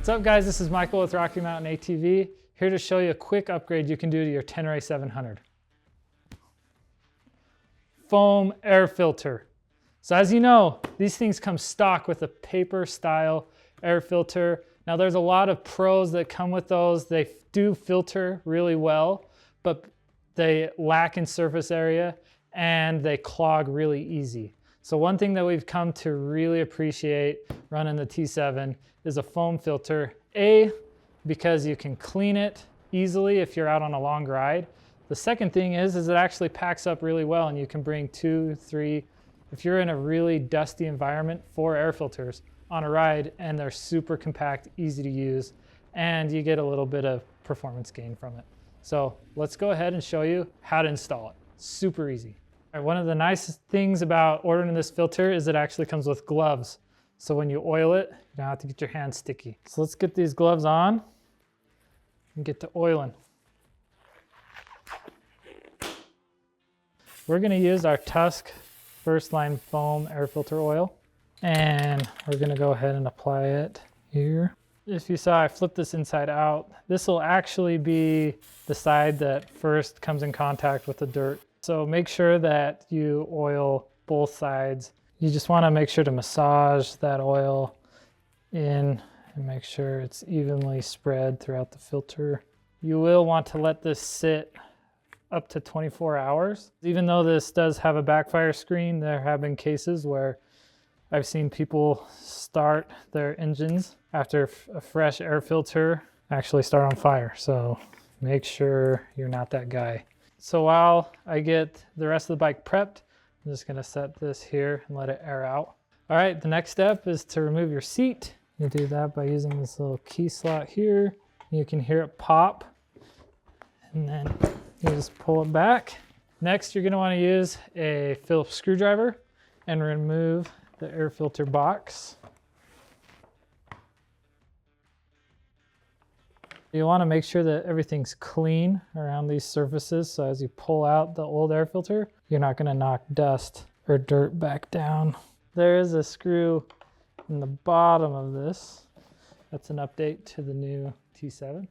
What's up guys, this is Michael with Mountain ATV, here to show you a quick upgrade you can do to your Tenere 700. Foam air filter. So as you know, these things come stock with a paper style air filter. Now there's a lot of pros that come with those. They do filter really well, but they lack in surface area and they clog really easy. So one thing that we've come to really appreciate running the T7 is a foam filter. A, because you can clean it easily if you're out on a long ride. The second thing is it actually packs up really well and you can bring 2, 3, if you're in a really dusty environment, 4 air filters on a ride, and they're super compact, easy to use, and you get a little bit of performance gain from it. So let's go ahead and show you how to install it. Super easy. All right, one of the nicest things about ordering this filter is it actually comes with gloves. So when you oil it, you don't have to get your hands sticky. So let's get these gloves on and get to oiling. We're gonna use our Tusk first line foam air filter oil, and we're gonna go ahead and apply it here. If you saw, I flipped this inside out. This will actually be the side that first comes in contact with the dirt. So make sure that you oil both sides. You just wanna make sure to massage that oil in and make sure it's evenly spread throughout the filter. You will want to let this sit up to 24 hours. Even though this does have a backfire screen, there have been cases where I've seen people start their engines after a fresh air filter actually start on fire. So make sure you're not that guy. So while I get the rest of the bike prepped, I'm just gonna set this here and let it air out. All right, the next step is to remove your seat. You do that by using this little key slot here. You can hear it pop, and then you just pull it back. Next, you're gonna wanna use a Phillips screwdriver and remove the air filter box. You wanna make sure that everything's clean around these surfaces, so as you pull out the old air filter, you're not gonna knock dust or dirt back down. There is a screw in the bottom of this. That's an update to the new T7.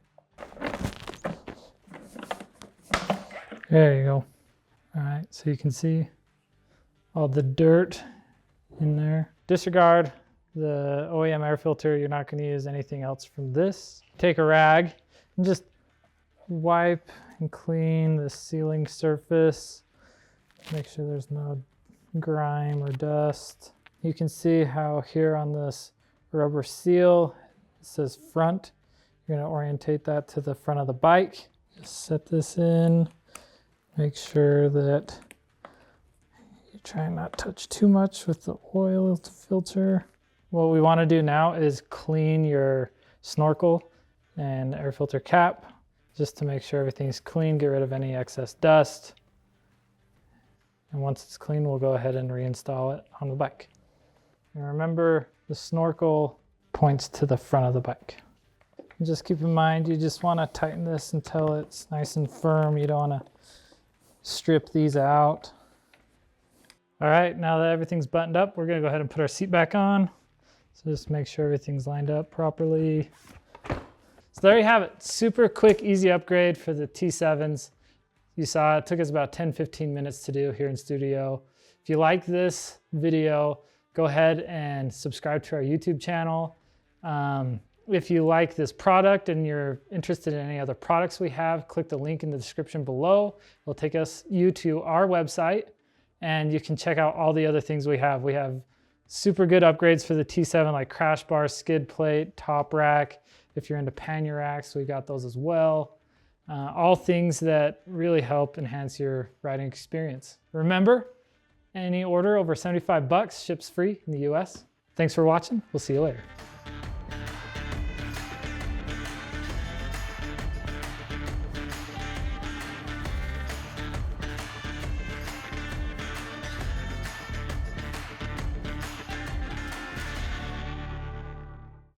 There you go. All right, so you can see all the dirt in there. Disregard the OEM air filter. You're not gonna use anything else from this. Take a rag and just wipe and clean the sealing surface. Make sure there's no grime or dust. You can see how here on this rubber seal, it says front. You're gonna orientate that to the front of the bike. Just set this in. Make sure that you try not to touch too much with the oil filter. What we wanna do now is clean your snorkel and air filter cap, just to make sure everything's clean, get rid of any excess dust. And once it's clean, we'll go ahead and reinstall it on the bike. And remember, the snorkel points to the front of the bike. And just keep in mind, you just wanna tighten this until it's nice and firm. You don't wanna strip these out. All right, now that everything's buttoned up, we're gonna go ahead and put our seat back on. So just make sure everything's lined up properly. So there you have it. Super quick, easy upgrade for the T7s. You saw it took us about 10-15 minutes to do here in studio. If you like this video, go ahead and subscribe to our YouTube channel. If you like this product and you're interested in any other products we have, click the link in the description below. It'll take you to our website and you can check out all the other things we have. We have super good upgrades for the T7 like crash bar, skid plate, top rack. If you're into pannier racks, we got those as well. All things that really help enhance your riding experience. Remember, any order over $75 ships free in the US. Thanks for watching. We'll see you later.